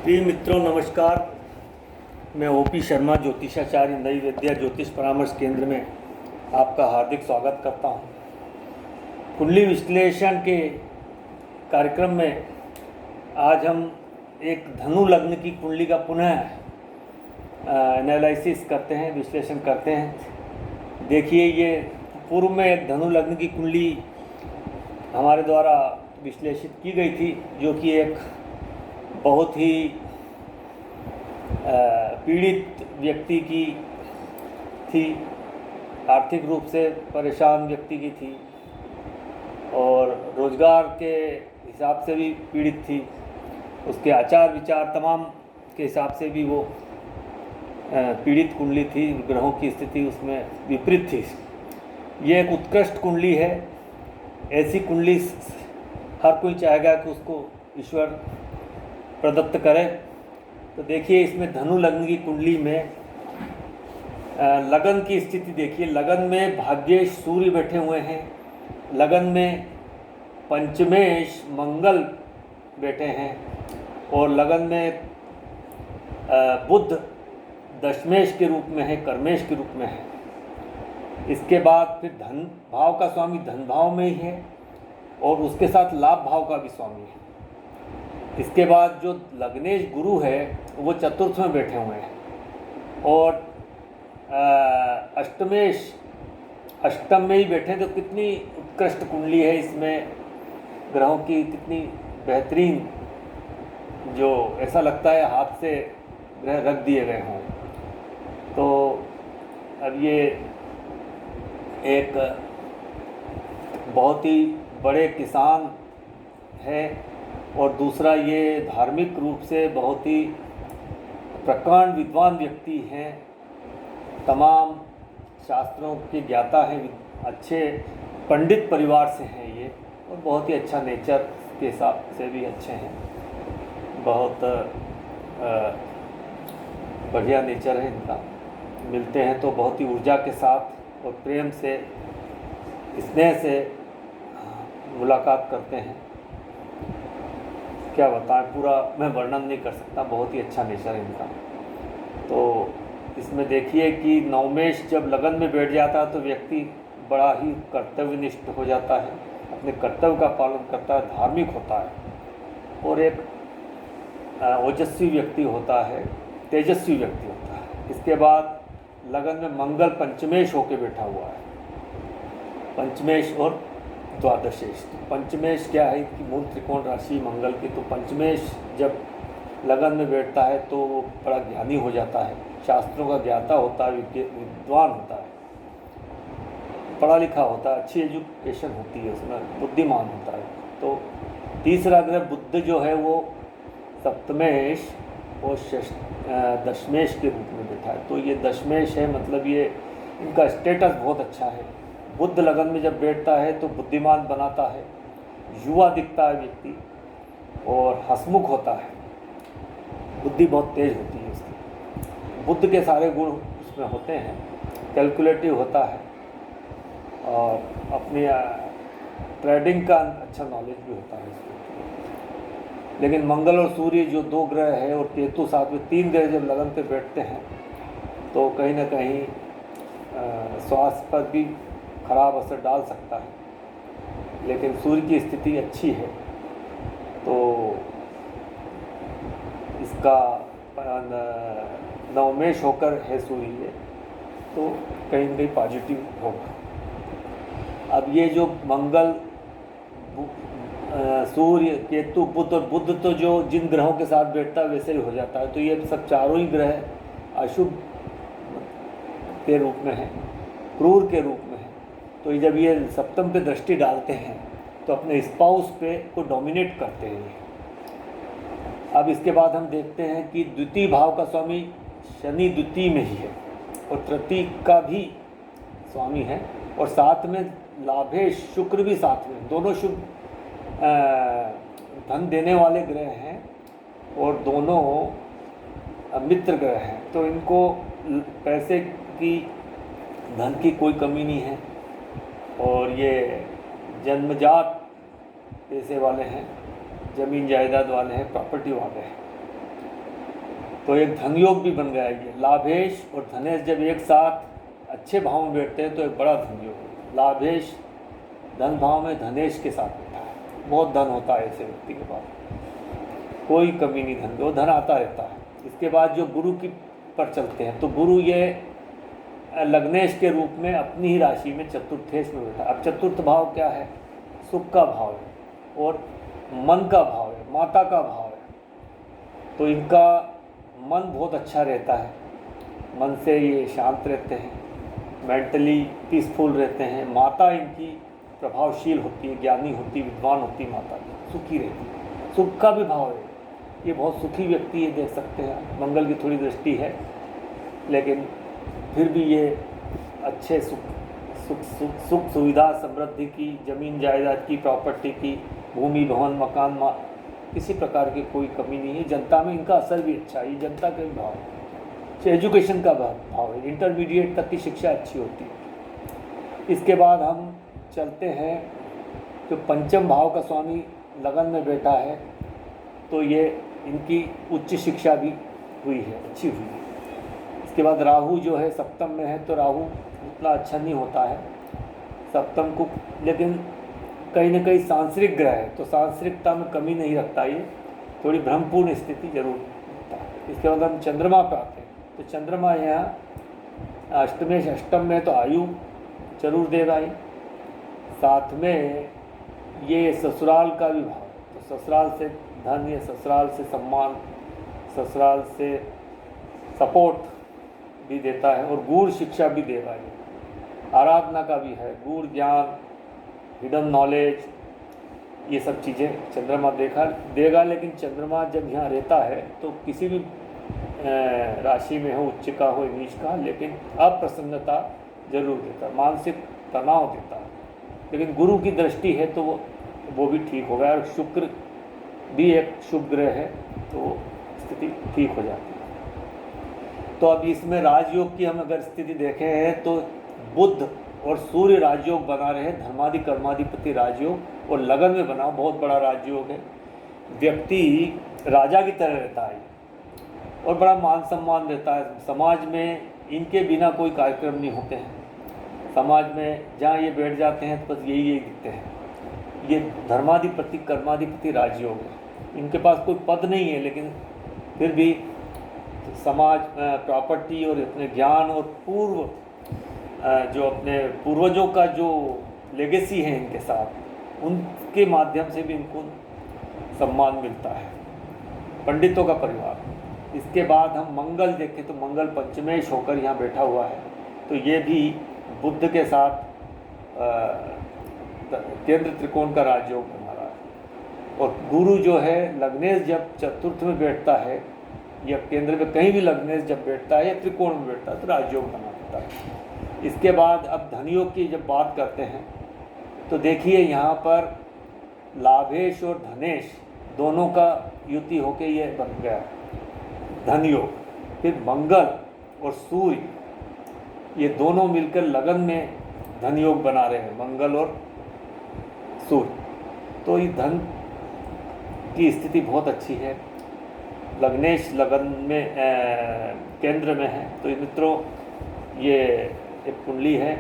प्रिय मित्रों नमस्कार। मैं ओपी शर्मा ज्योतिषाचार्य नई विद्या ज्योतिष परामर्श केंद्र में आपका हार्दिक स्वागत करता हूं। कुंडली विश्लेषण के कार्यक्रम में आज हम एक धनु लग्न की कुंडली का पुनः एनालिसिस करते हैं, विश्लेषण करते हैं। देखिए, ये पूर्व में एक धनु लग्न की कुंडली हमारे द्वारा विश्लेषित की गई थी, जो कि एक बहुत ही पीड़ित व्यक्ति की थी, आर्थिक रूप से परेशान व्यक्ति की थी और रोज़गार के हिसाब से भी पीड़ित थी। उसके आचार विचार तमाम के हिसाब से भी वो पीड़ित कुंडली थी। ग्रहों की स्थिति उसमें विपरीत थी। ये एक उत्कृष्ट कुंडली है। ऐसी कुंडली हर कोई चाहेगा कि उसको ईश्वर प्रदत्त करे। तो देखिए, इसमें धनु लग्न की कुंडली में लगन की स्थिति देखिए। लगन में भाग्येश सूर्य बैठे हुए हैं, लगन में पंचमेश मंगल बैठे हैं और लगन में बुध दशमेश के रूप में है, कर्मेश के रूप में है। इसके बाद फिर धन भाव का स्वामी धन भाव में ही है और उसके साथ लाभ भाव का भी स्वामी है। इसके बाद जो लग्नेश गुरु है वो चतुर्थ में बैठे हुए हैं और अष्टमेश अष्टम में ही बैठे। तो कितनी उत्कृष्ट कुंडली है। इसमें ग्रहों की कितनी बेहतरीन, जो ऐसा लगता है हाथ से ग्रह रख दिए गए हों। तो अब ये एक बहुत ही बड़े किसान है और दूसरा ये धार्मिक रूप से बहुत ही प्रकांड विद्वान व्यक्ति हैं, तमाम शास्त्रों के ज्ञाता हैं, अच्छे पंडित परिवार से हैं ये और बहुत ही अच्छा नेचर के हिसाब से भी अच्छे हैं। बहुत बढ़िया नेचर है इनका। मिलते हैं तो बहुत ही ऊर्जा के साथ और प्रेम से, स्नेह से मुलाकात करते हैं। क्या बताएं, पूरा मैं वर्णन नहीं कर सकता। बहुत ही अच्छा नेचर है इनका। तो इसमें देखिए कि नवमेश जब लगन में बैठ जाता है तो व्यक्ति बड़ा ही कर्तव्यनिष्ठ हो जाता है, अपने कर्तव्य का पालन करता है, धार्मिक होता है और एक ओजस्वी व्यक्ति होता है, तेजस्वी व्यक्ति होता है। इसके बाद लगन में मंगल पंचमेश होके बैठा हुआ है, पंचमेश और द्वादशेश। तो पंचमेश क्या है कि मूल त्रिकोण राशि मंगल की। तो पंचमेश जब लगन में बैठता है तो वो बड़ा ज्ञानी हो जाता है, शास्त्रों का ज्ञाता होता है, विद्वान होता है, पढ़ा लिखा होता है, अच्छी एजुकेशन होती है उसमें, बुद्धिमान होता है। तो तीसरा ग्रह बुध जो है वो सप्तमेश और दशमेश के रूप में बैठा है। तो ये दशमेश है, मतलब ये इनका स्टेटस बहुत अच्छा है। बुध लगन में जब बैठता है तो बुद्धिमान बनाता है, युवा दिखता है व्यक्ति और हंसमुख होता है, बुद्धि बहुत तेज होती है उसकी। बुद्ध के सारे गुण उसमें होते हैं, कैलकुलेटिव होता है और अपनी ट्रेडिंग का अच्छा नॉलेज भी होता है उसमें। लेकिन मंगल और सूर्य जो दो ग्रह है और केतु साथ में, तीन ग्रह जब लगन पे बैठते हैं तो कहीं ना कहीं स्वास्थ्य पर भी खराब असर डाल सकता है। लेकिन सूर्य की स्थिति अच्छी है तो इसका नवमेश होकर है सूर्य, तो कहीं ना कहीं पॉजिटिव होगा। अब ये जो मंगल सूर्य केतु बुध, और बुध तो जो जिन ग्रहों के साथ बैठता है वैसे ही हो जाता है। तो ये सब चारों ही ग्रह अशुभ के रूप में है, क्रूर के रूप में है। तो जब ये सप्तम पे दृष्टि डालते हैं तो अपने स्पाउस पे को डोमिनेट करते हैं। अब इसके बाद हम देखते हैं कि द्वितीय भाव का स्वामी शनि द्वितीय में ही है और तृतीय का भी स्वामी है और साथ में लाभेश शुक्र भी साथ में। दोनों शुभ धन देने वाले ग्रह हैं और दोनों मित्र ग्रह हैं। तो इनको पैसे की, धन की कोई कमी नहीं है और ये जन्मजात पैसे वाले हैं, ज़मीन जायदाद वाले हैं, प्रॉपर्टी वाले हैं। तो एक धन योग भी बन गया ये। लाभेश और धनेश जब एक साथ अच्छे भाव में बैठते हैं तो एक बड़ा धन योग है। लाभेश धन भाव में धनेश के साथ बैठा है, बहुत धन होता है ऐसे व्यक्ति के पास, कोई कमी नहीं धन, वो धन आता रहता है। इसके बाद जो गुरु की पर चलते हैं तो गुरु ये लग्नेश के रूप में अपनी ही राशि में चतुर्थेश में बैठा। अब चतुर्थ भाव क्या है? सुख का भाव है और मन का भाव है, माता का भाव है। तो इनका मन बहुत अच्छा रहता है, मन से ये शांत रहते हैं, मेंटली पीसफुल रहते हैं। माता इनकी प्रभावशील होती है, ज्ञानी होती, विद्वान होती माता की, सुखी रहती है, सुख का भी भाव है। ये बहुत सुखी व्यक्ति है, देख सकते हैं। मंगल की थोड़ी दृष्टि है लेकिन फिर भी ये अच्छे सुख सुविधा, समृद्धि की, ज़मीन जायदाद की, प्रॉपर्टी की, भूमि भवन मकान किसी प्रकार की कोई कमी नहीं है। जनता में इनका असर भी अच्छा है, ये जनता का भी भाव है। एजुकेशन का भाव है, इंटरमीडिएट तक की शिक्षा अच्छी होती है। इसके बाद हम चलते हैं जो पंचम भाव का स्वामी लगन में बैठा है तो ये इनकी उच्च शिक्षा भी हुई है, अच्छी हुई है। इसके बाद राहु जो है सप्तम में है तो राहु उतना अच्छा नहीं होता है सप्तम को, लेकिन कहीं ना कहीं सांसारिक ग्रह है तो सांसारिकता में कमी नहीं रखता, ये थोड़ी भ्रमपूर्ण स्थिति जरूर होता है। इसके बाद हम चंद्रमा पे आते हैं तो चंद्रमा यहाँ अष्टमेश अष्टम में तो आयु जरूर देगा ये, साथ में ये ससुराल का भी भाव, तो ससुराल से धन या ससुराल से सम्मान, ससुराल से सपोर्ट भी देता है और गूढ़ शिक्षा भी देगा ये। आराधना का भी है, गूढ़ ज्ञान, हिडन नॉलेज, ये सब चीज़ें चंद्रमा देगा। लेकिन चंद्रमा जब यहाँ रहता है तो किसी भी राशि में हो, उच्च का हो नीच का, लेकिन अप्रसन्नता जरूर देता है, मानसिक तनाव देता है। लेकिन गुरु की दृष्टि है तो वो भी ठीक होगा और शुक्र भी एक शुभ ग्रह है तो स्थिति ठीक हो जाती है। तो अब इसमें राजयोग की हम अगर स्थिति देखें हैं तो बुध और सूर्य राजयोग बना रहे, धर्मादि कर्माधिपति राजयोग, और लगन में बना बहुत बड़ा राजयोग है। व्यक्ति राजा की तरह रहता है और बड़ा मान सम्मान देता है। समाज में इनके बिना कोई कार्यक्रम नहीं होते हैं, समाज में जहाँ ये बैठ जाते हैं तो बस यही दिखते हैं। ये धर्माधिपति कर्माधिपति राजयोग है, इनके पास कोई पद नहीं है लेकिन फिर भी समाज प्रॉपर्टी और अपने ज्ञान और जो अपने पूर्वजों का जो लेगेसी है इनके साथ, उनके माध्यम से भी इनको सम्मान मिलता है। पंडितों का परिवार। इसके बाद हम मंगल देखें तो मंगल पंचमेश होकर यहाँ बैठा हुआ है तो ये भी बुध के साथ केंद्र त्रिकोण का राजयोग बना रहा है। और गुरु जो है लग्नेश जब चतुर्थ में बैठता है या केंद्र में कहीं भी लग्नेश जब बैठता है या त्रिकोण में बैठता है तो राजयोग बना देता है। इसके बाद अब धनयोग की जब बात करते हैं तो देखिए यहाँ पर लाभेश और धनेश दोनों का युति होके ये बन गया धनयोग। फिर मंगल और सूर्य ये दोनों मिलकर लगन में धनयोग बना रहे हैं, मंगल और सूर्य। तो ये धन की स्थिति बहुत अच्छी है। लग्नेश लगन में केंद्र में है तो मित्रों ये एक कुंडली है,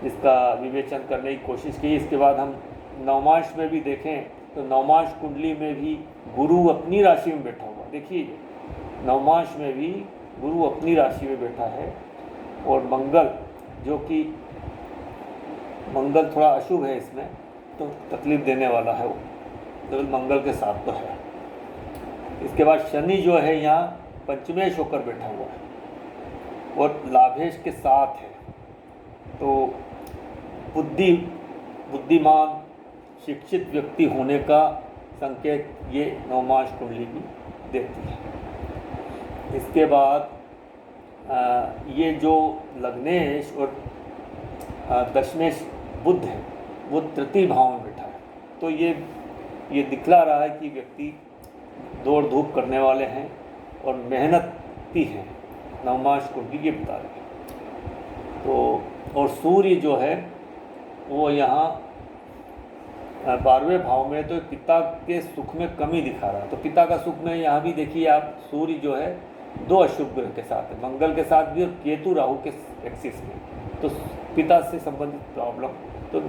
इसका विवेचन करने की कोशिश की। इसके बाद हम नवमांश में भी देखें तो नवमांश कुंडली में भी गुरु अपनी राशि में बैठा हुआ, देखिए नवमांश में भी गुरु अपनी राशि में बैठा है। और मंगल जो कि मंगल थोड़ा अशुभ है इसमें तो तकलीफ देने वाला है वो, केवल मंगल के साथ तो है। इसके बाद शनि जो है यहाँ पंचमेश होकर बैठा हुआ है और लाभेश के साथ है तो बुद्धिमान शिक्षित व्यक्ति होने का संकेत ये नवमांश कुंडली भी देती है। इसके बाद ये जो लग्नेश और दशमेश बुध है वो तृतीय भाव में बैठा है तो ये दिखला रहा है कि व्यक्ति दौड़ धूप करने वाले हैं और मेहनती हैं, नवमांश कुंडली ये बता रहे हैं। तो और सूर्य जो है वो यहाँ 12वें भाव में, तो पिता के सुख में कमी दिखा रहा है। तो पिता का सुख में यहाँ भी देखिए आप, सूर्य जो है 2 अशुभ ग्रह के साथ है, मंगल के साथ भी और केतु राहु के एक्सिस में, तो पिता से संबंधित प्रॉब्लम। तो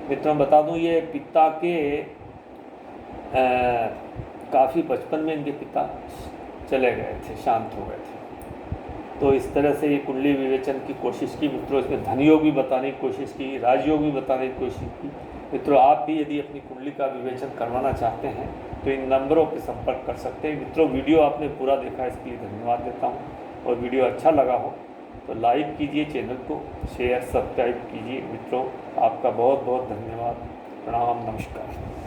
मित्रों बता दूं, ये पिता के काफ़ी बचपन में इनके पिता चले गए थे, शांत हो गए थे। तो इस तरह से ये कुंडली विवेचन की कोशिश की मित्रों। इसमें धन योग भी बताने की कोशिश की, राजयोग भी बताने की कोशिश की। मित्रों आप भी यदि अपनी कुंडली का विवेचन करवाना चाहते हैं तो इन नंबरों पर संपर्क कर सकते हैं। मित्रों वीडियो आपने पूरा देखा, इसके लिए धन्यवाद देता हूँ। और वीडियो अच्छा लगा हो तो लाइक कीजिए, चैनल को शेयर सब्सक्राइब कीजिए। मित्रों आपका बहुत बहुत धन्यवाद। प्रणाम, नमस्कार।